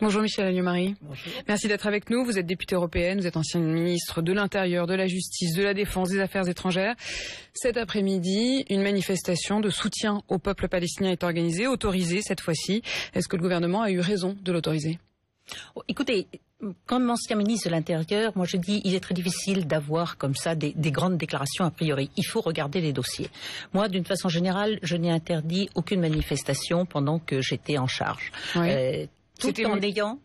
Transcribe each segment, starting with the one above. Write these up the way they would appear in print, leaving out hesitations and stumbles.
Bonjour Michèle Alliot-Marie. Bonjour. Merci d'être avec nous. Vous êtes députée européenne, vous êtes ancienne ministre de l'Intérieur, de la Justice, de la Défense, des Affaires étrangères. Cet après-midi, une manifestation de soutien au peuple palestinien est organisée, autorisée cette fois-ci. Est-ce que le gouvernement a eu raison de l'autoriser ? Écoutez, comme ancien ministre de l'Intérieur, moi je dis il est très difficile d'avoir comme ça des grandes déclarations a priori. Il faut regarder les dossiers. Moi, d'une façon générale, je n'ai interdit aucune manifestation pendant que j'étais en charge. Oui. Tout en ayant...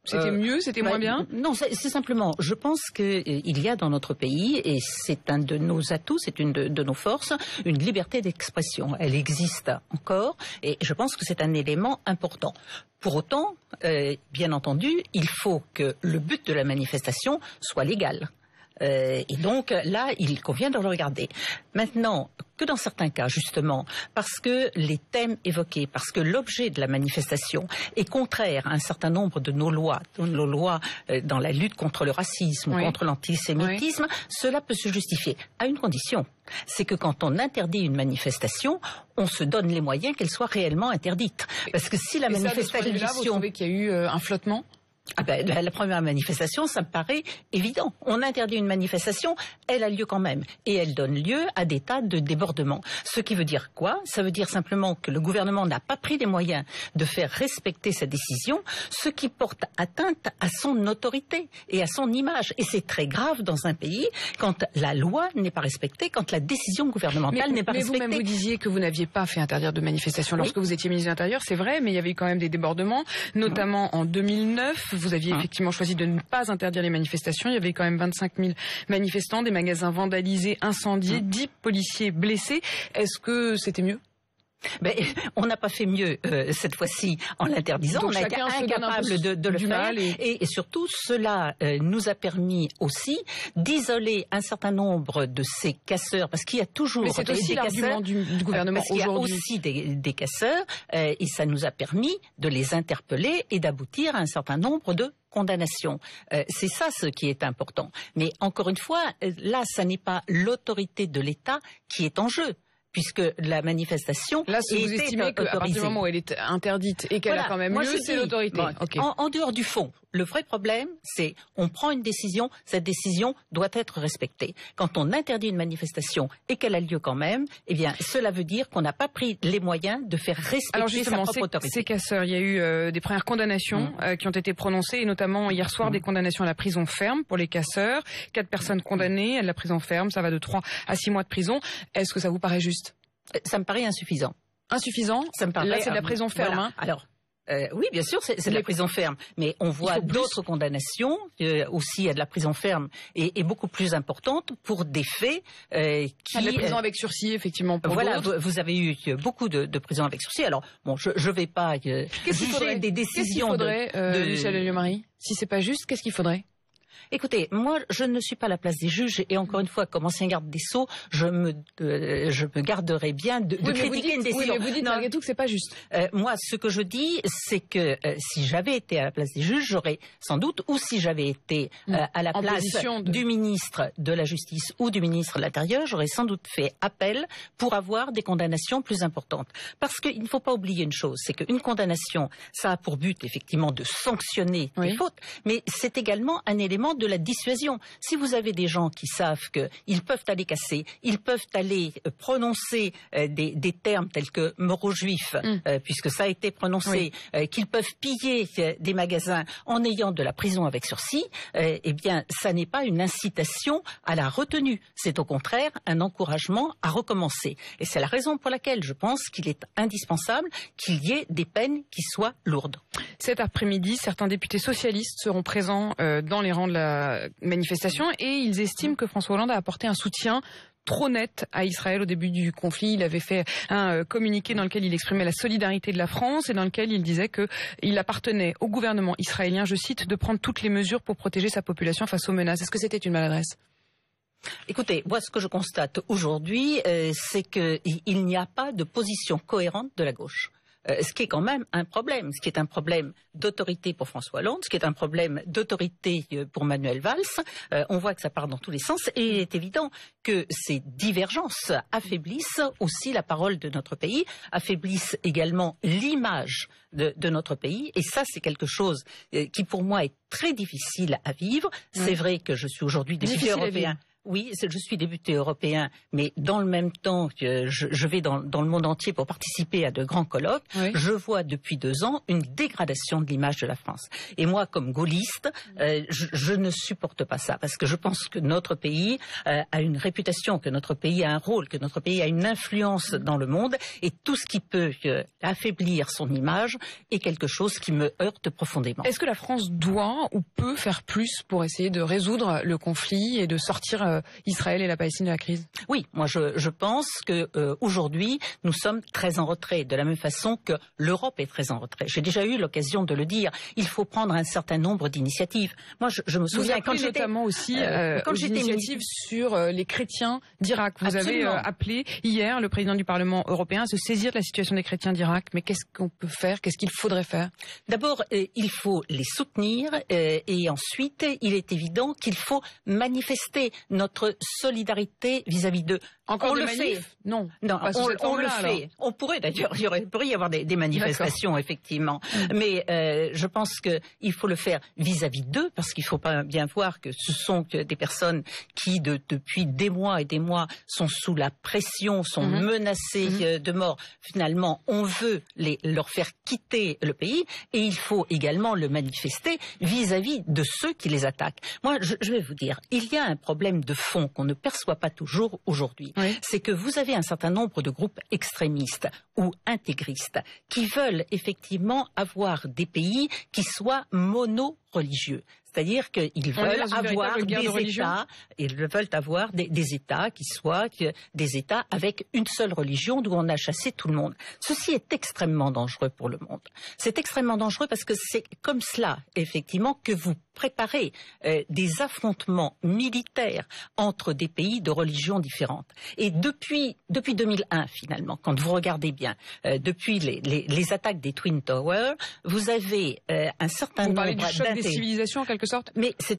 C'était mieux, c'était moins bien ? Non, c'est simplement, je pense qu'il y a dans notre pays, et c'est un de nos atouts, c'est une de nos forces, une liberté d'expression. Elle existe encore, et je pense que c'est un élément important. Pour autant, bien entendu, il faut que le but de la manifestation soit légal. Et donc là, il convient de le regarder. Maintenant, que dans certains cas, justement, parce que les thèmes évoqués, parce que l'objet de la manifestation est contraire à un certain nombre de nos lois dans la lutte contre le racisme, oui, contre l'antisémitisme, oui, cela peut se justifier, à une condition. C'est que quand on interdit une manifestation, on se donne les moyens qu'elle soit réellement interdite. Parce que si la manifestation... Là, vous trouvez qu'il y a eu un flottement ? La première manifestation, ça me paraît évident. On interdit une manifestation, elle a lieu quand même. Et elle donne lieu à des tas de débordements. Ce qui veut dire quoi ? Ça veut dire simplement que le gouvernement n'a pas pris les moyens de faire respecter sa décision, ce qui porte atteinte à son autorité et à son image. Et c'est très grave dans un pays quand la loi n'est pas respectée, quand la décision gouvernementale n'est pas respectée. Mais vous-même, vous disiez que vous n'aviez pas fait interdire de manifestation lorsque vous étiez ministre de l'Intérieur, c'est vrai, mais il y avait eu quand même des débordements, notamment en 2009. Vous aviez effectivement choisi de ne pas interdire les manifestations. Il y avait quand même 25 000 manifestants, des magasins vandalisés, incendiés, 10 policiers blessés. Est-ce que c'était mieux ? On n'a pas fait mieux cette fois-ci en l'interdisant. On a été incapable de le faire. Et surtout, cela nous a permis aussi d'isoler un certain nombre de ces casseurs, parce qu'il y a toujours des casseurs du gouvernement aujourd'hui. Il y a aussi des casseurs, et ça nous a permis de les interpeller et d'aboutir à un certain nombre de condamnation. C'est ça ce qui est important. Mais encore une fois, là, ça n'est pas l'autorité de l'État qui est en jeu, puisque la manifestation là, si vous estimez qu'à partir du moment où elle est interdite et qu'elle a quand même lieu, c'est l'autorité. Okay. En dehors du fond, le vrai problème, c'est on prend une décision, cette décision doit être respectée. Quand on interdit une manifestation et qu'elle a lieu quand même, eh bien, cela veut dire qu'on n'a pas pris les moyens de faire respecter sa propre autorité. Ces casseurs, il y a eu des premières condamnations qui ont été prononcées, et notamment hier soir des condamnations à la prison ferme pour les casseurs. 4 personnes condamnées à la prison ferme, ça va de 3 à 6 mois de prison. Est-ce que ça vous paraît juste ? Ça me paraît insuffisant. Insuffisant ? Ça me paraît, là, c'est de la prison ferme. Voilà. Alors, oui, bien sûr, c'est de la prison ferme. Mais on voit d'autres condamnations aussi à de la prison ferme et beaucoup plus importantes pour des faits qui... de la prison avec sursis, effectivement, pour voilà, vous avez eu beaucoup de prisons avec sursis. Alors, bon, je vais pas juger des décisions de Michèle Alliot-Marie. Si c'est pas juste, qu'est-ce qu'il faudrait ? Écoutez, moi, je ne suis pas à la place des juges, et encore une fois, comme ancien garde des Sceaux, je me garderai bien de critiquer une décision. Oui, mais vous dites malgré tout que c'est pas juste. Moi, ce que je dis, c'est que si j'avais été à la place des juges, j'aurais sans doute, ou si j'avais été à la place du ministre de la Justice ou du ministre de l'Intérieur, j'aurais sans doute fait appel pour avoir des condamnations plus importantes. Parce qu'il ne faut pas oublier une chose, c'est qu'une condamnation, ça a pour but effectivement de sanctionner des fautes, mais c'est également un élément de la dissuasion. Si vous avez des gens qui savent qu'ils peuvent aller casser, ils peuvent aller prononcer des termes tels que mort aux juifs, puisque ça a été prononcé, qu'ils peuvent piller des magasins en ayant de la prison avec sursis, eh bien, ça n'est pas une incitation à la retenue. C'est au contraire un encouragement à recommencer. Et c'est la raison pour laquelle je pense qu'il est indispensable qu'il y ait des peines qui soient lourdes. Cet après-midi, certains députés socialistes seront présents dans les rangs de la manifestation, et ils estiment que François Hollande a apporté un soutien trop net à Israël au début du conflit. Il avait fait un communiqué dans lequel il exprimait la solidarité de la France et dans lequel il disait qu'il appartenait au gouvernement israélien, je cite, de prendre toutes les mesures pour protéger sa population face aux menaces. Est-ce que c'était une maladresse ? Écoutez, moi ce que je constate aujourd'hui, c'est qu'il n'y a pas de position cohérente de la gauche. ce qui est quand même un problème, ce qui est un problème d'autorité pour François Hollande, ce qui est un problème d'autorité pour Manuel Valls. On voit que ça part dans tous les sens et il est évident que ces divergences affaiblissent aussi la parole de notre pays, affaiblissent également l'image de notre pays, et ça c'est quelque chose qui pour moi est très difficile à vivre. C'est vrai que je suis aujourd'hui député européen. Oui, je suis député européen, mais dans le même temps que je vais dans le monde entier pour participer à de grands colloques, je vois depuis 2 ans une dégradation de l'image de la France. Et moi, comme gaulliste, je ne supporte pas ça, parce que je pense que notre pays a une réputation, que notre pays a un rôle, que notre pays a une influence dans le monde, et tout ce qui peut affaiblir son image est quelque chose qui me heurte profondément. Est-ce que la France doit ou peut faire plus pour essayer de résoudre le conflit et de sortir Israël et la Palestine de la crise? Oui, moi je pense que aujourd'hui nous sommes très en retrait, de la même façon que l'Europe est très en retrait. J'ai déjà eu l'occasion de le dire. Il faut prendre un certain nombre d'initiatives. Moi, je me souviens quand j'étais notamment aussi quand j'étais initiative sur les chrétiens d'Irak. Vous avez appelé hier le président du Parlement européen à se saisir de la situation des chrétiens d'Irak. Mais qu'est-ce qu'on peut faire? Qu'est-ce qu'il faudrait faire? D'abord, il faut les soutenir et ensuite, il est évident qu'il faut manifester notre solidarité vis-à-vis d'eux. Encore des manifs? Non. Non, on le fait. On pourrait d'ailleurs, il pourrait y avoir des manifestations, effectivement. Mais je pense qu'il faut le faire vis-à-vis d'eux, parce qu'il faut pas bien voir que ce sont des personnes qui, depuis des mois et des mois, sont sous la pression, sont menacées de mort. Finalement, on veut leur faire quitter le pays, et il faut également le manifester vis-à-vis de ceux qui les attaquent. Moi, je vais vous dire, il y a un problème de fond qu'on ne perçoit pas toujours aujourd'hui. C'est que vous avez un certain nombre de groupes extrémistes ou intégristes qui veulent effectivement avoir des pays qui soient mono-religieux. C'est-à-dire qu'ils veulent avoir des États qui soient des États avec une seule religion, d'où on a chassé tout le monde. Ceci est extrêmement dangereux pour le monde. C'est extrêmement dangereux parce que c'est comme cela, effectivement, que vous préparez des affrontements militaires entre des pays de religions différentes. Et depuis 2001, finalement, quand vous regardez bien, depuis les attaques des Twin Towers, vous avez un certain nombre d'intérêts. Vous parlez du choc des civilisations, en quelque sorte? Mais c'est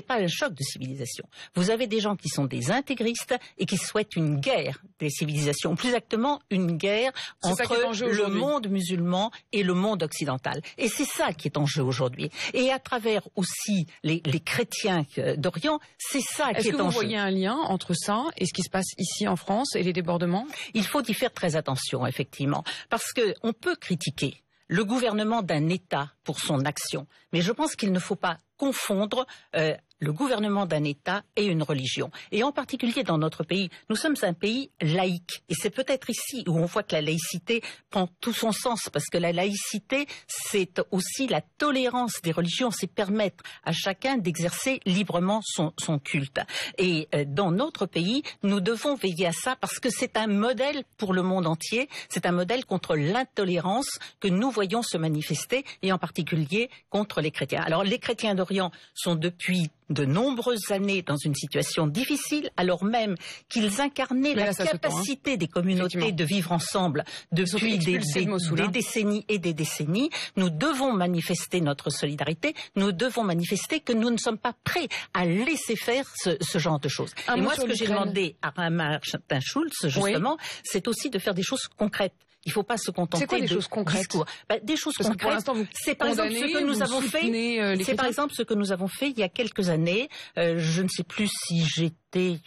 pas un choc de civilisation. Vous avez des gens qui sont des intégristes et qui souhaitent une guerre des civilisations, plus exactement une guerre entre le monde musulman et le monde occidental. Et c'est ça qui est en jeu aujourd'hui. Et à travers aussi les chrétiens d'Orient, c'est ça qui est en jeu. Est-ce que vous voyez un lien entre ça et ce qui se passe ici en France et les débordements? Il faut y faire très attention, effectivement, parce que on peut critiquer le gouvernement d'un État pour son action, mais je pense qu'il ne faut pas confondre le gouvernement d'un État et une religion. Et en particulier dans notre pays, nous sommes un pays laïque. Et c'est peut-être ici où on voit que la laïcité prend tout son sens, parce que la laïcité, c'est aussi la tolérance des religions, c'est permettre à chacun d'exercer librement son culte. Et dans notre pays, nous devons veiller à ça, parce que c'est un modèle pour le monde entier, c'est un modèle contre l'intolérance que nous voyons se manifester, et en particulier contre les chrétiens. Alors les chrétiens d'Orient sont depuis de nombreuses années dans une situation difficile, alors même qu'ils incarnaient la capacité des communautés de vivre ensemble depuis des décennies et des décennies. Nous devons manifester notre solidarité, nous devons manifester que nous ne sommes pas prêts à laisser faire ce genre de choses. Et moi, ce que j'ai demandé à Martin Schulz, justement, c'est aussi de faire des choses concrètes. Il ne faut pas se contenter de choses concrètes. Discours. Des choses concrètes. C'est par exemple ce que nous avons fait. C'est par exemple ce que nous avons fait il y a quelques années. Je ne sais plus si j'étais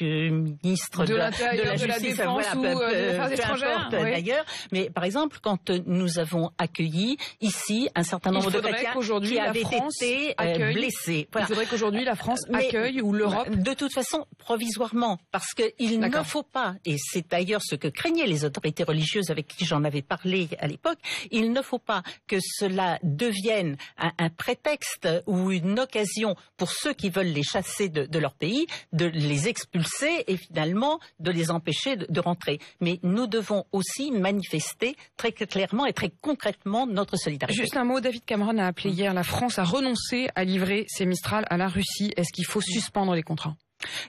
ministre de la Justice, peu importe d'ailleurs. Mais par exemple, quand nous avons accueilli ici un certain nombre de chrétiens qui avaient été blessés. Voilà. Il faudrait qu'aujourd'hui la France accueille ou l'Europe. De toute façon, provisoirement, parce qu'il ne faut pas, et c'est d'ailleurs ce que craignaient les autorités religieuses avec qui j'en avais parlé à l'époque, il ne faut pas que cela devienne un prétexte ou une occasion pour ceux qui veulent les chasser de leur pays, de les expulser et finalement de les empêcher de rentrer. Mais nous devons aussi manifester très clairement et très concrètement notre solidarité. Juste un mot, David Cameron a appelé hier la France à renoncer à livrer ses Mistral à la Russie. Est-ce qu'il faut suspendre les contrats ?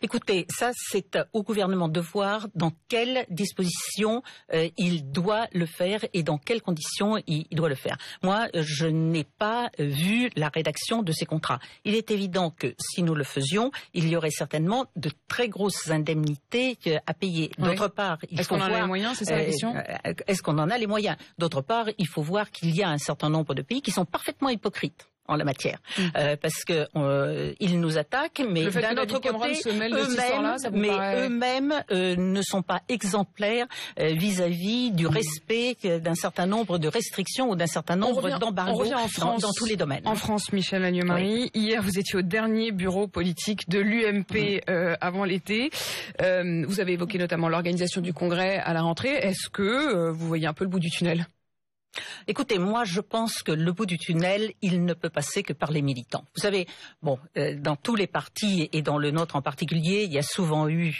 Écoutez, ça c'est au gouvernement de voir dans quelles dispositions il doit le faire et dans quelles conditions il doit le faire. Moi, je n'ai pas vu la rédaction de ces contrats. Il est évident que si nous le faisions, il y aurait certainement de très grosses indemnités à payer. D'autre part, est-ce qu'on en a les moyens, c'est ça la question ? Est-ce qu'on en a les moyens ? D'autre part, il faut voir qu'il y a un certain nombre de pays qui sont parfaitement hypocrites en la matière, parce que ils nous attaquent, mais d'un autre côté, eux-mêmes ne sont pas exemplaires vis-à-vis du respect d'un certain nombre de restrictions ou d'un certain nombre d'embargos dans tous les domaines. En France, Michèle Alliot-Marie, hier vous étiez au dernier bureau politique de l'UMP avant l'été. Vous avez évoqué notamment l'organisation du congrès à la rentrée. Est-ce que vous voyez un peu le bout du tunnel ? Écoutez, moi je pense que le bout du tunnel, il ne peut passer que par les militants. Vous savez, dans tous les partis et dans le nôtre en particulier, il y a souvent eu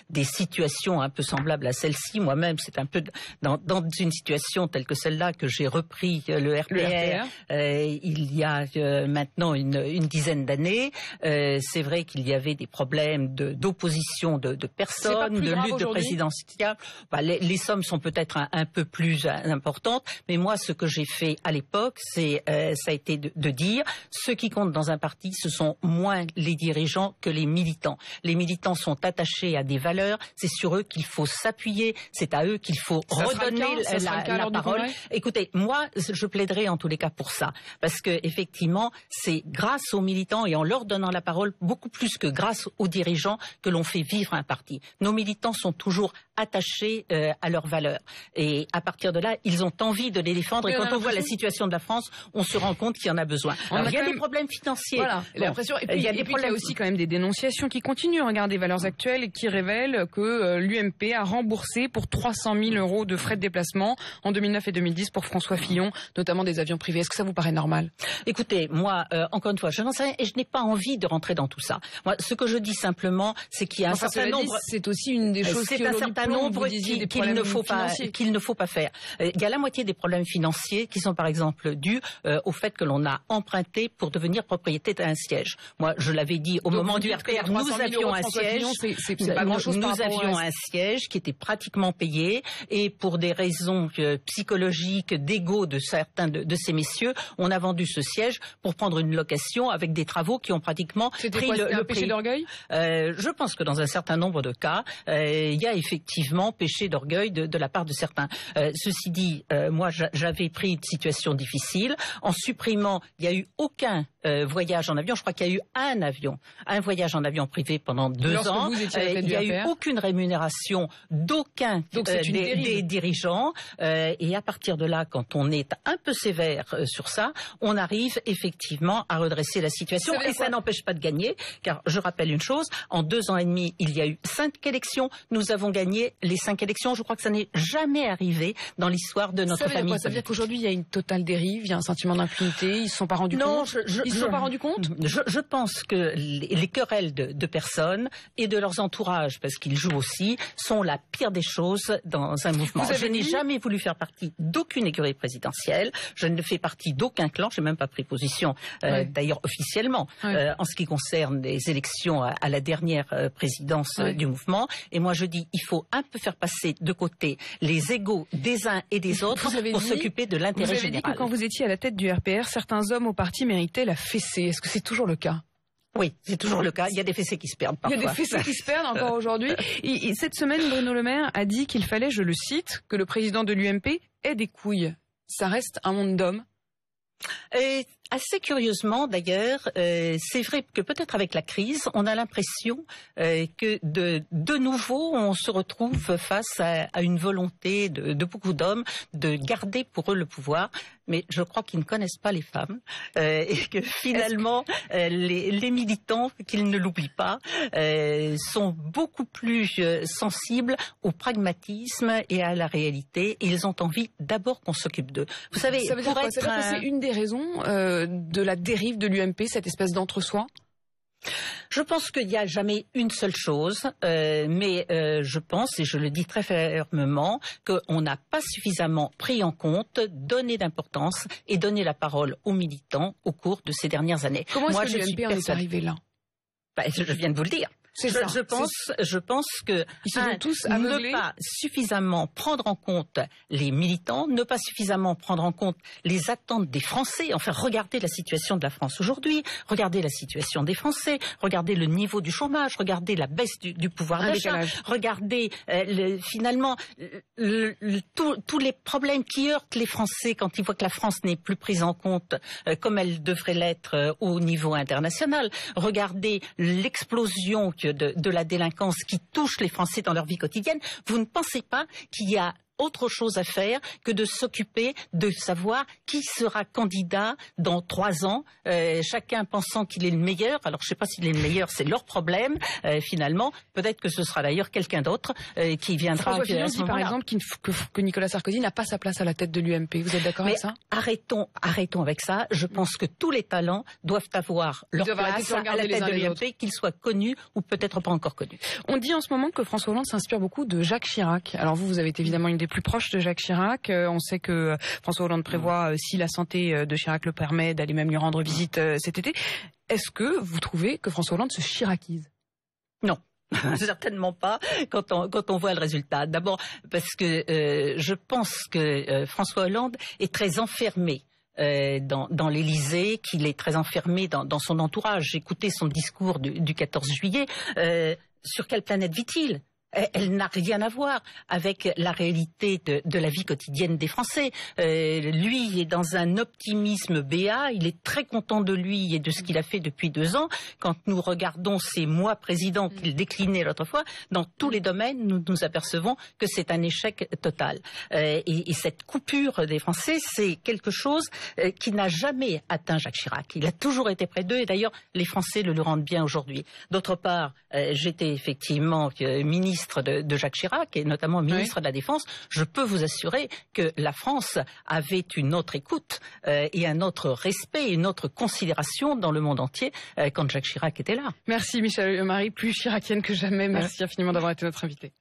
des situations un peu semblables à celle-ci. Moi-même, c'est un peu dans une situation telle que celle-là que j'ai repris le RPR. Il y a maintenant une dizaine d'années. C'est vrai qu'il y avait des problèmes d'opposition de personnes, de lutte de présidentielle. Les sommes sont peut-être un peu plus importantes, mais moi, ce que j'ai fait à l'époque, ça a été de dire, ce qui compte dans un parti, ce sont moins les dirigeants que les militants. Les militants sont attachés à des valeurs, c'est sur eux qu'il faut s'appuyer, c'est à eux qu'il faut redonner la parole. Écoutez, moi, je plaiderai en tous les cas pour ça, parce que effectivement, c'est grâce aux militants et en leur donnant la parole, beaucoup plus que grâce aux dirigeants, que l'on fait vivre un parti. Nos militants sont toujours attachés à leurs valeurs, et à partir de là, ils ont envie de les défendre. Et quand on voit la situation de la France, on se rend compte qu'il y en a besoin. Alors, il y a des problèmes financiers. Voilà, l'impression. Et puis, il y a aussi quand même des dénonciations qui continuent. Regardez Valeurs Actuelles et qui révèlent que l'UMP a remboursé pour 300 000 € de frais de déplacement en 2009 et 2010 pour François Fillon, notamment des avions privés. Est-ce que ça vous paraît normal ? Écoutez, moi, encore une fois, je n'en sais rien et je n'ai pas envie de rentrer dans tout ça. Moi, ce que je dis simplement, c'est qu'il y a un certain nombre. C'est aussi une des choses qu'il ne faut pas faire. Il y a la moitié des problèmes financiers qui sont par exemple dus au fait que l'on a emprunté pour devenir propriété d'un siège. Moi, je l'avais dit au moment du RPR, nous avions un siège. Nous avions un siège qui était pratiquement payé et pour des raisons psychologiques, d'ego de certains de ces messieurs, on a vendu ce siège pour prendre une location avec des travaux qui ont pratiquement pris le péché d'orgueil. Je pense que dans un certain nombre de cas, il y a effectivement péché d'orgueil de la part de certains. Ceci dit, moi, j'avais pris une situation difficile. En supprimant, il n'y a eu aucun voyage en avion. Je crois qu'il y a eu un voyage en avion privé pendant 2 ans. Il n'y a eu aucune rémunération d'aucun des dirigeants. Et à partir de là, quand on est un peu sévère sur ça, on arrive effectivement à redresser la situation. Et ça n'empêche pas de gagner, car je rappelle une chose, en 2 ans et demi, il y a eu 5 élections. Nous avons gagné les 5 élections. Je crois que ça n'est jamais arrivé dans l'histoire de notre famille. Ça veut dire qu'aujourd'hui, il y a une totale dérive, il y a un sentiment d'impunité, ils ne se sont pas rendus compte. Ils ne se sont pas rendus compte. Je pense que les querelles de personnes et de leurs entourages, parce qu'ils jouent aussi, sont la pire des choses dans un mouvement. Je n'ai jamais voulu faire partie d'aucune écurie présidentielle, je ne fais partie d'aucun clan, je n'ai même pas pris position, d'ailleurs officiellement, en ce qui concerne les élections à la dernière présidence du mouvement. Et moi je dis, il faut un peu faire passer de côté les égos des uns et des autres pour s'occuper de l'intérêt général. Vous avez dit que quand vous étiez à la tête du RPR, certains hommes au parti méritaient la fessée. Est-ce que c'est toujours le cas ? Oui, c'est toujours le cas. Il y a des fessées qui se perdent parfois. Il y a des fessées qui se perdent encore aujourd'hui. Et cette semaine, Bruno Le Maire a dit qu'il fallait, je le cite, que le président de l'UMP ait des couilles. Ça reste un monde d'hommes. Assez curieusement d'ailleurs, c'est vrai que peut-être avec la crise, on a l'impression que de nouveau on se retrouve face à une volonté de beaucoup d'hommes de garder pour eux le pouvoir. Mais je crois qu'ils ne connaissent pas les femmes et que finalement les militants, qu'ils ne l'oublient pas, sont beaucoup plus sensibles au pragmatisme et à la réalité. Et ils ont envie d'abord qu'on s'occupe d'eux. Vous savez, ça veut dire quoi ? Ça veut dire que c'est une des raisons de la dérive de l'UMP, cette espèce d'entre-soi ? Je pense qu'il n'y a jamais une seule chose, mais je pense, et je le dis très fermement, qu'on n'a pas suffisamment pris en compte, donné d'importance et donné la parole aux militants au cours de ces dernières années. Comment est-ce que l'UMP en est arrivé là ? Je viens de vous le dire. Je pense que ne pas suffisamment prendre en compte les militants, ne pas suffisamment prendre en compte les attentes des Français. Enfin, regardez la situation de la France aujourd'hui, regardez la situation des Français, regardez le niveau du chômage, regardez la baisse du pouvoir d'achat, regardez finalement tous les problèmes qui heurtent les Français quand ils voient que la France n'est plus prise en compte comme elle devrait l'être au niveau international. Regardez l'explosion de la délinquance qui touche les Français dans leur vie quotidienne. Vous ne pensez pas qu'il y a autre chose à faire que de s'occuper de savoir qui sera candidat dans 3 ans, chacun pensant qu'il est le meilleur. Alors je ne sais pas s'il est le meilleur, c'est leur problème finalement. Peut-être que ce sera d'ailleurs quelqu'un d'autre qui viendra. François Fillon dit par exemple que Nicolas Sarkozy n'a pas sa place à la tête de l'UMP. Vous êtes d'accord avec ça? Arrêtons avec ça. Je pense que tous les talents doivent avoir leur place à la tête de l'UMP, qu'ils soient connus ou peut-être pas encore connus. On dit en ce moment que François Hollande s'inspire beaucoup de Jacques Chirac. Alors vous avez été évidemment une des plus proches de Jacques Chirac. On sait que François Hollande prévoit, si la santé de Chirac le permet, d'aller même lui rendre visite cet été. Est-ce que vous trouvez que François Hollande se chiracise? Non. Certainement pas quand on voit le résultat. D'abord parce que je pense que François Hollande est très enfermé dans l'Élysée, qu'il est très enfermé dans son entourage. J'ai écouté son discours du 14 juillet. Sur quelle planète vit-il? Elle n'a rien à voir avec la réalité de la vie quotidienne des Français. Lui est dans un optimisme béat, il est très content de lui et de ce qu'il a fait depuis 2 ans. Quand nous regardons ces mois présidents qu'il déclinait l'autre fois, dans tous les domaines, nous nous apercevons que c'est un échec total. Et cette coupure des Français, c'est quelque chose qui n'a jamais atteint Jacques Chirac. Il a toujours été près d'eux et d'ailleurs les Français le rendent bien aujourd'hui. D'autre part, j'étais effectivement ministre de Jacques Chirac et notamment ministre de la Défense. Je peux vous assurer que la France avait une autre écoute et un autre respect, une autre considération dans le monde entier quand Jacques Chirac était là. Merci Michèle Alliot-Marie, plus chiracienne que jamais. Merci infiniment d'avoir été notre invitée.